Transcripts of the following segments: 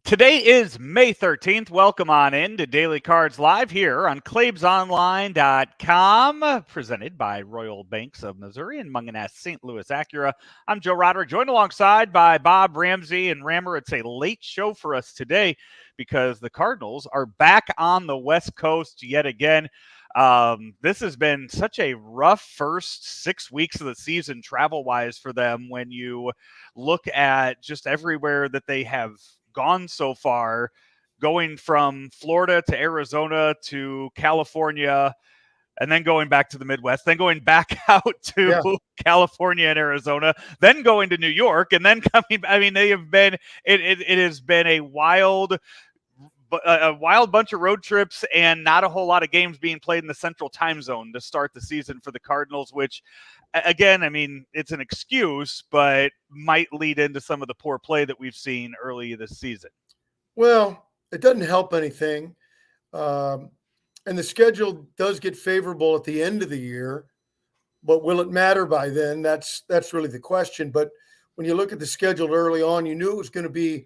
Today is May 13th. Welcome on in to Daily Cards Live here on ClaibsOnline.com, presented by Royal Banks of Missouri and Munganess St. Louis Acura. I'm Joe Roderick, joined alongside by Bob, Ramsey, and Rammer. It's a late show for us today because the Cardinals are back on the West Coast yet again. This has been such a rough first 6 weeks of the season travel-wise for them when you look at just everywhere that they have gone so far, going from Florida to Arizona to California, and then going back to the Midwest, then going back out to California and Arizona, then going to New York, and then coming. I mean, they have been. It has been a wild bunch of road trips and not a whole lot of games being played in the Central Time Zone to start the season for the Cardinals, which, again, I mean, it's an excuse, but might lead into some of the poor play that we've seen early this season. Well, it doesn't help anything. And the schedule does get favorable at the end of the year, but will it matter by then? That's really the question. But when you look at the schedule early on, you knew it was going to be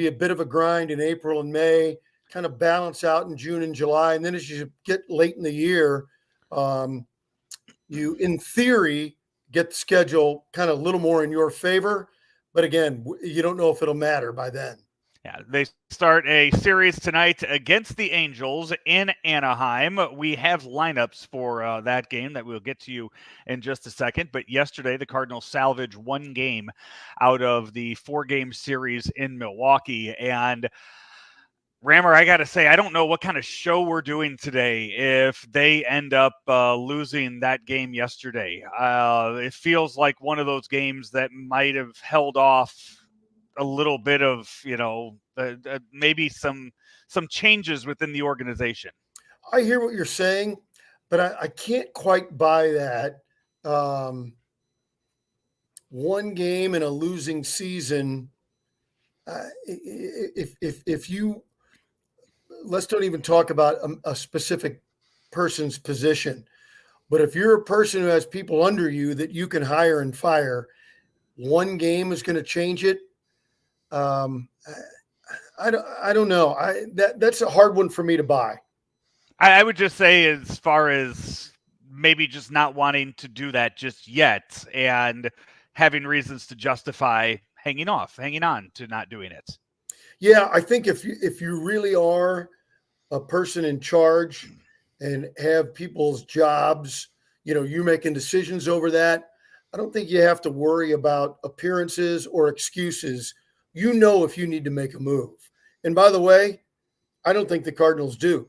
a bit of a grind in April and May, kind of balance out in June and July. And then as you get late in the year, you, in theory, get the schedule kind of a little more in your favor. But again, you don't know if it'll matter by then. Yeah, they start a series tonight against the Angels in Anaheim. We have lineups for that game that we'll get to you in just a second. But yesterday, the Cardinals salvaged one game out of the 4-game series in Milwaukee. And Rammer, I got to say, I don't know what kind of show we're doing today if they end up losing that game yesterday. It feels like one of those games that might have held off a little bit of, maybe some changes within the organization. I hear what you're saying, but I can't quite buy that. One game in a losing season. If you, let's don't even talk about a specific person's position, but if you're a person who has people under you that you can hire and fire, one game is going to change it. I don't know. That's a hard one for me to buy. I would just say, as far as maybe just not wanting to do that just yet and having reasons to justify hanging on to not doing it. Yeah, I think if you really are a person in charge and have people's jobs, you're making decisions over that, I don't think you have to worry about appearances or excuses. If you need to make a move. And by the way, I don't think the Cardinals do.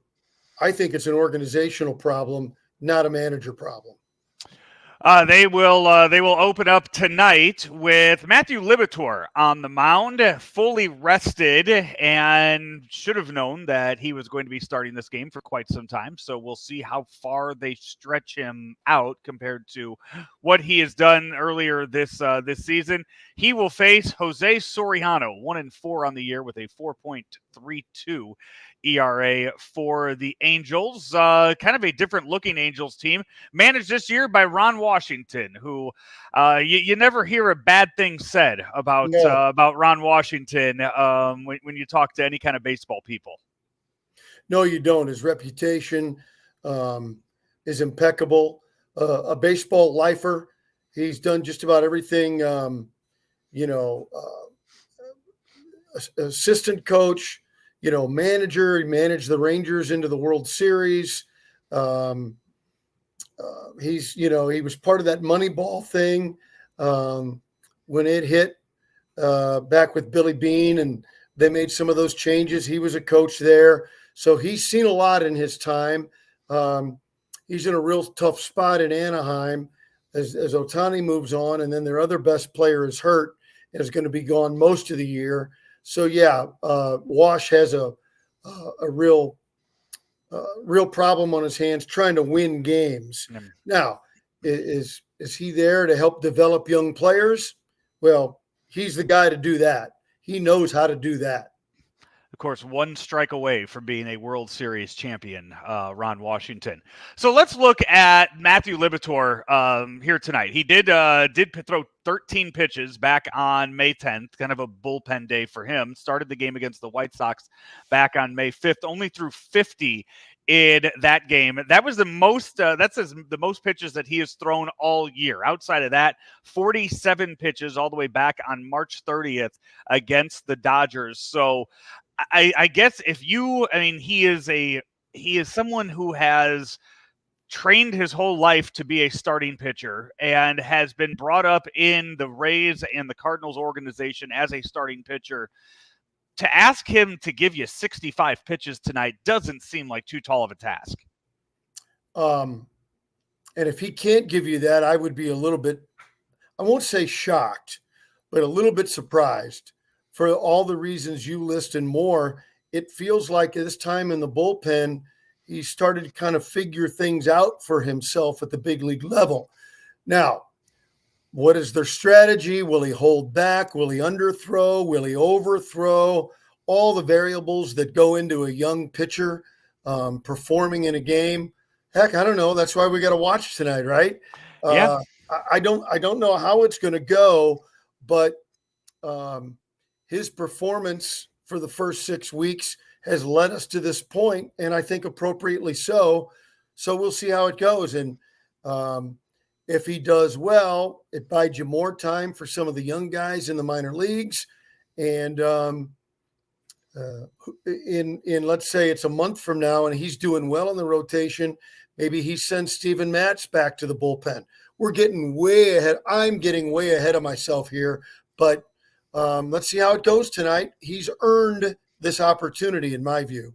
I think it's an organizational problem, not a manager problem. They will open up tonight with Matthew Liberatore on the mound, fully rested, and should have known that he was going to be starting this game for quite some time. So we'll see how far they stretch him out compared to what he has done earlier this season. He will face Jose Soriano, 1-4 on the year with a 4.32 ERA for the Angels. Kind of a different looking Angels team, managed this year by Ron Washington, who you never hear a bad thing said about Ron Washington when you talk to any kind of baseball people. No, you don't. His reputation is impeccable. A baseball lifer. He's done just about everything. Assistant coach. Manager. He managed the Rangers into the World Series. He was part of that Moneyball thing when it hit back with Billy Beane, and they made some of those changes. He was a coach there. So he's seen a lot in his time. He's in a real tough spot in Anaheim as Ohtani moves on, and then their other best player is hurt and is going to be gone most of the year. So Wash has a real problem on his hands trying to win games. Now, is he there to help develop young players? Well, he's the guy to do that. He knows how to do that. The course, one strike away from being a World Series champion, Ron Washington. So let's look at Matthew Liberatore here tonight. He did throw 13 pitches back on May 10th, kind of a bullpen day for him. Started the game against the White Sox back on May 5th, only threw 50 in that game. That was the most the most pitches that he has thrown all year. Outside of that, 47 pitches all the way back on March 30th against the Dodgers. So I guess he is someone who has trained his whole life to be a starting pitcher and has been brought up in the Rays and the Cardinals organization as a starting pitcher. To ask him to give you 65 pitches tonight doesn't seem like too tall of a task. And if he can't give you that, I would be a little bit, I won't say shocked, but a little bit surprised for all the reasons you list and more. It feels like at this time in the bullpen, he started to kind of figure things out for himself at the big league level. Now, what is their strategy? Will he hold back? Will he underthrow? Will he overthrow? All the variables that go into a young pitcher performing in a game. Heck, I don't know. That's why we got to watch tonight, right? Yeah. I don't know how it's going to go, but his performance for the first 6 weeks has led us to this point, and I think appropriately so. So we'll see how it goes. And if he does well, it buys you more time for some of the young guys in the minor leagues. And in let's say it's a month from now and he's doing well in the rotation, maybe he sends Steven Matz back to the bullpen. We're getting way ahead. I'm getting way ahead of myself here, but let's see how it goes tonight. He's earned this opportunity, in my view.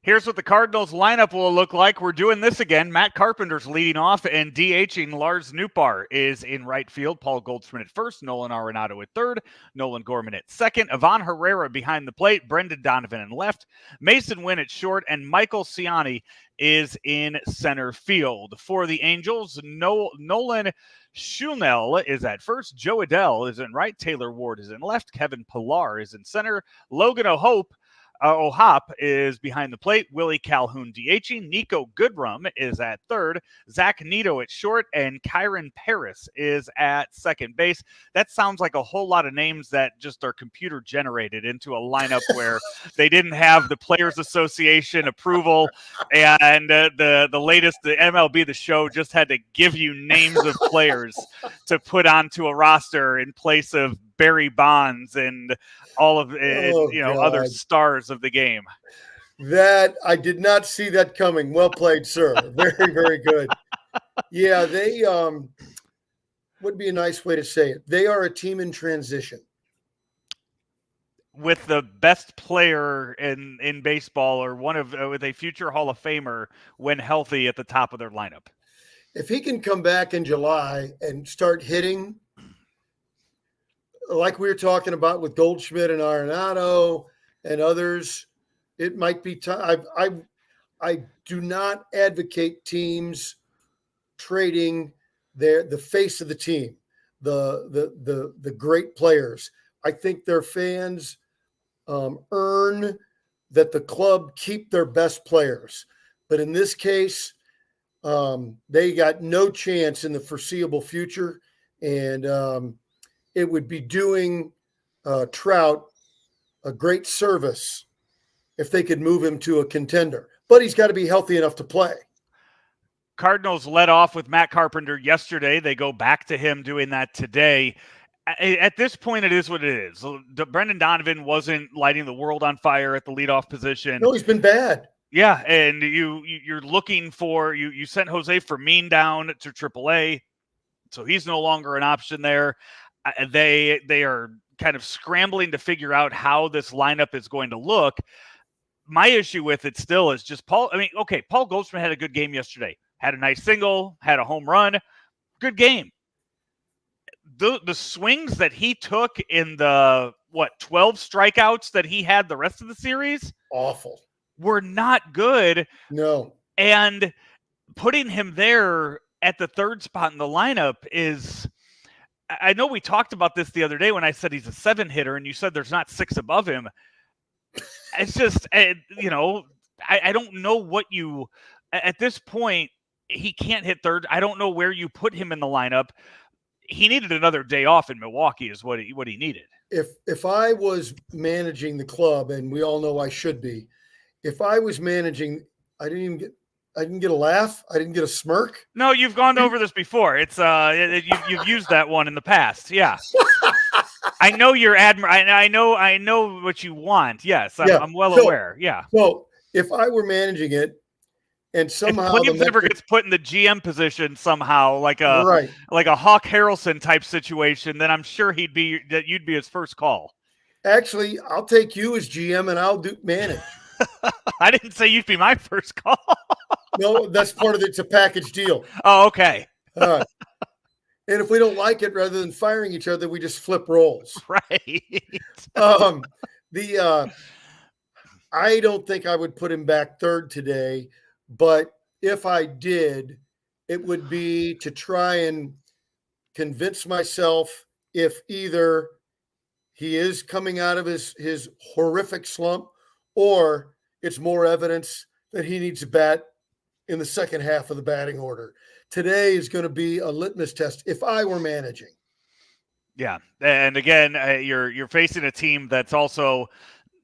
Here's what the Cardinals lineup will look like. We're doing this again. Matt Carpenter's leading off and DHing. Lars Nootbaar is in right field. Paul Goldschmidt at first. Nolan Arenado at third. Nolan Gorman at second. Ivan Herrera behind the plate. Brendan Donovan in left. Mason Wynn at short. And Michael Ciani is in center field. For the Angels, Nolan Schulnell is at first. Joe Adell is in right. Taylor Ward is in left. Kevin Pillar is in center. Logan O'Hoppe is behind the plate. Willie Calhoun DHing. Nico Goodrum is at third. Zach Neto at short. And Kyron Paris is at second base. That sounds like a whole lot of names that just are computer generated into a lineup where they didn't have the Players Association approval. And the latest, the MLB The Show just had to give you names of players to put onto a roster in place of Barry Bonds and all of other stars of the game. That I did not see that coming. Well played, sir. Very, very good. Yeah, they would be a nice way to say it. They are a team in transition. With the best player in baseball, or with a future Hall of Famer when healthy at the top of their lineup. If he can come back in July and start hitting like we were talking about with Goldschmidt and Arenado and others, it might be time. I do not advocate teams trading the face of the team, the great players. I think their fans earn that the club keep their best players. But in this case, they got no chance in the foreseeable future. And it would be doing Trout a great service if they could move him to a contender. But he's got to be healthy enough to play. Cardinals led off with Matt Carpenter yesterday. They go back to him doing that today. At this point, it is what it is. Brendan Donovan wasn't lighting the world on fire at the leadoff position. No, he's been bad. Yeah, and you're looking for you sent Jose Fermin down to AAA, so he's no longer an option there. They are kind of scrambling to figure out how this lineup is going to look. My issue with it still is just Paul. Paul Goldschmidt had a good game yesterday. Had a nice single, had a home run. Good game. The swings that he took in the 12 strikeouts that he had the rest of the series, awful, were not good. No. And putting him there at the third spot in the lineup is, I know we talked about this the other day when I said he's a 7 hitter and you said there's not 6 above him. It's just, I don't know what you, at this point, he can't hit third. I don't know where you put him in the lineup. He needed another day off in Milwaukee is what he needed. If I was managing the club, and we all know I should be, if I was managing, I didn't get a laugh. I didn't get a smirk. No, you've gone over this before. It's you've used that one in the past. Yeah. I know you're I know what you want. Yes, I'm well aware. Yeah. So if I were managing it, and somehow if Williams ever gets put in the GM position somehow, like a Hawk Harrelson type situation, then I'm sure you'd be his first call. Actually, I'll take you as GM and I'll manage. I didn't say you'd be my first call. No, that's part of it's a package deal. Oh, okay. And if we don't like it, rather than firing each other, we just flip roles. Right. I don't think I would put him back third today, but if I did, it would be to try and convince myself if either he is coming out of his horrific slump, or it's more evidence that he needs to bat in the second half of the batting order. Today is going to be a litmus test if I were managing. Yeah. And again, you're facing a team that's also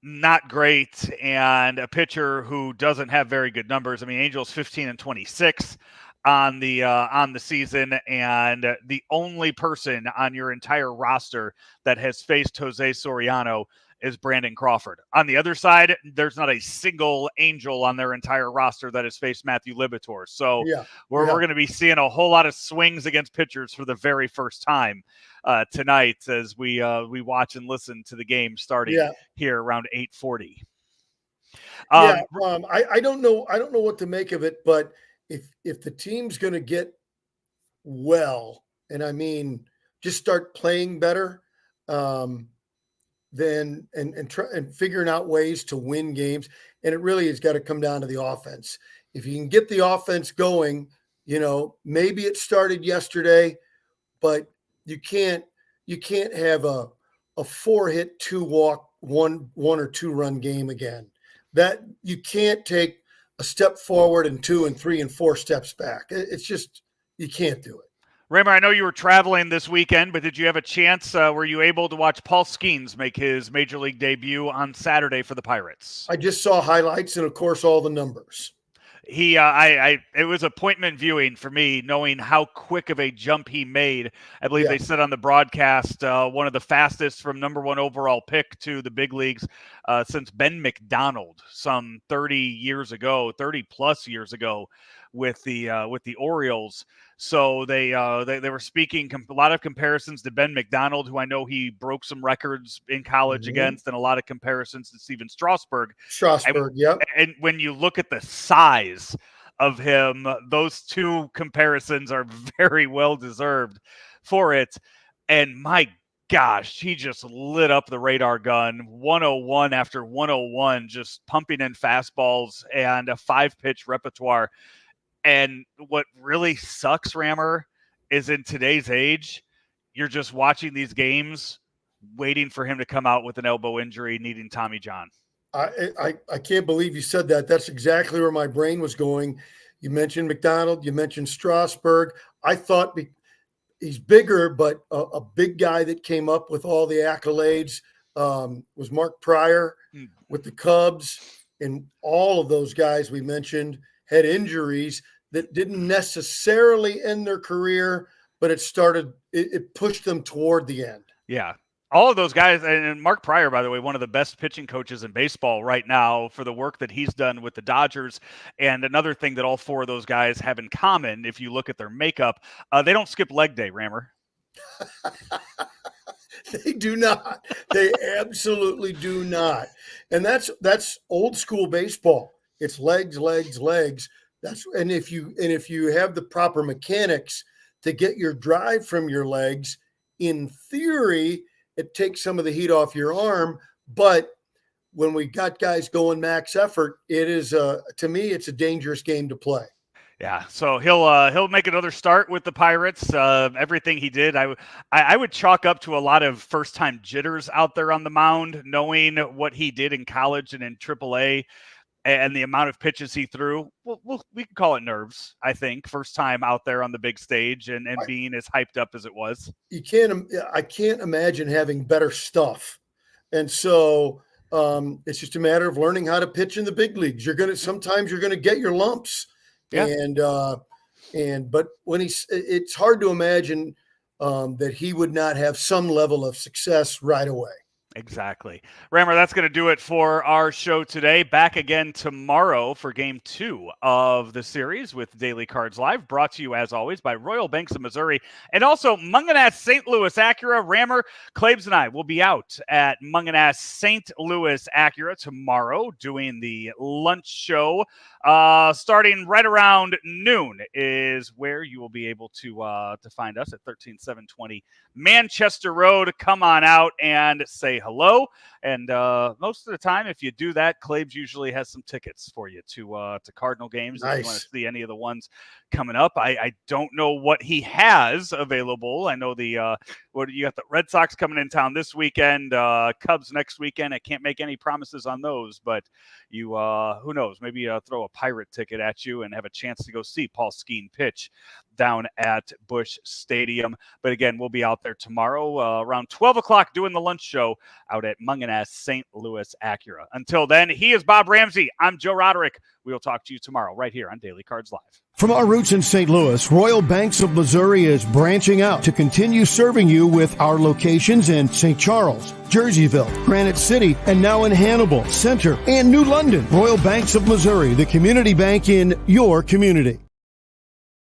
not great and a pitcher who doesn't have very good numbers. I mean, Angels 15-26 on the season, and the only person on your entire roster that has faced Jose Soriano is Brandon Crawford. On the other side, there's not a single Angel on their entire roster that has faced Matthew Libator. So we're going to be seeing a whole lot of swings against pitchers for the very first time tonight as we watch and listen to the game starting here around 8:40. I don't know what to make of it, but if the team's going to get well, and I mean just start playing better, then and figuring out ways to win games, and it really has got to come down to the offense. If you can get the offense going, maybe it started yesterday, but you can't have a 4-hit, 2-walk, one or 2-run game again. That you can't take a step forward and 2 and 3 and 4 steps back. It's just, you can't do it. Raymer, I know you were traveling this weekend, but did you have a chance? Were you able to watch Paul Skeens make his major league debut on Saturday for the Pirates? I just saw highlights and, of course, all the numbers. It was appointment viewing for me, knowing how quick of a jump he made. I believe they said on the broadcast, one of the fastest from number 1 overall pick to the big leagues since Ben McDonald some 30 plus years ago with the Orioles. So they were speaking a lot of comparisons to Ben McDonald, who I know he broke some records in college against, and a lot of comparisons to Steven Strasburg. And when you look at the size of him, those two comparisons are very well deserved for it. And my gosh, he just lit up the radar gun, 101 after 101, just pumping in fastballs and a 5-pitch repertoire. And what really sucks, Rammer, is in today's age, you're just watching these games, waiting for him to come out with an elbow injury, needing Tommy John. I can't believe you said that. That's exactly where my brain was going. You mentioned McDonald. You mentioned Strasburg. I thought he's bigger, but a big guy that came up with all the accolades was Mark Pryor with the Cubs. And all of those guys we mentioned had injuries that didn't necessarily end their career, but it pushed them toward the end. Yeah. All of those guys, and Mark Pryor, by the way, one of the best pitching coaches in baseball right now for the work that he's done with the Dodgers. And another thing that all 4 of those guys have in common, if you look at their makeup, they don't skip leg day, Rammer. They do not. They absolutely do not. And that's old school baseball. It's legs, legs, legs. And if you have the proper mechanics to get your drive from your legs, in theory, it takes some of the heat off your arm. But when we got guys going max effort, it is to me, it's a dangerous game to play. Yeah, so he'll make another start with the Pirates. Everything he did, I would chalk up to a lot of first time jitters out there on the mound, knowing what he did in college and in AAA, and the amount of pitches he threw. We can call it nerves. I think first time out there on the big stage and being as hyped up as it was. I can't imagine having better stuff, and so it's just a matter of learning how to pitch in the big leagues. Sometimes you're gonna get your lumps. Yeah. But when it's hard to imagine that he would not have some level of success right away. Exactly. Rammer, that's going to do it for our show today. Back again tomorrow for Game 2 of the series with Daily Cards Live, brought to you, as always, by Royal Banks of Missouri and also Munganass St. Louis Acura. Rammer, Claibs, and I will be out at Munganass St. Louis Acura tomorrow doing the lunch show. Starting right around noon is where you will be able to find us at 13720 Manchester Road. Come on out and say hello. And most of the time, if you do that, Claibs usually has some tickets for you to Cardinal games. Nice. If you want to see any of the ones coming up, I don't know what he has available. I know you got the Red Sox coming in town this weekend, Cubs next weekend. I can't make any promises on those, but you who knows? Maybe throw a Pirate ticket at you and have a chance to go see Paul Skeen pitch down at Busch Stadium. But again, we'll be out there tomorrow around 12 o'clock doing the lunch show out at Munganass St. Louis Acura. Until then, he is Bob Ramsey. I'm Joe Roderick. We'll talk to you tomorrow right here on Daily Cards Live. From our roots in St. Louis, Royal Banks of Missouri is branching out to continue serving you with our locations in St. Charles, Jerseyville, Granite City, and now in Hannibal, Center, and New London. Royal Banks of Missouri, the community bank in your community.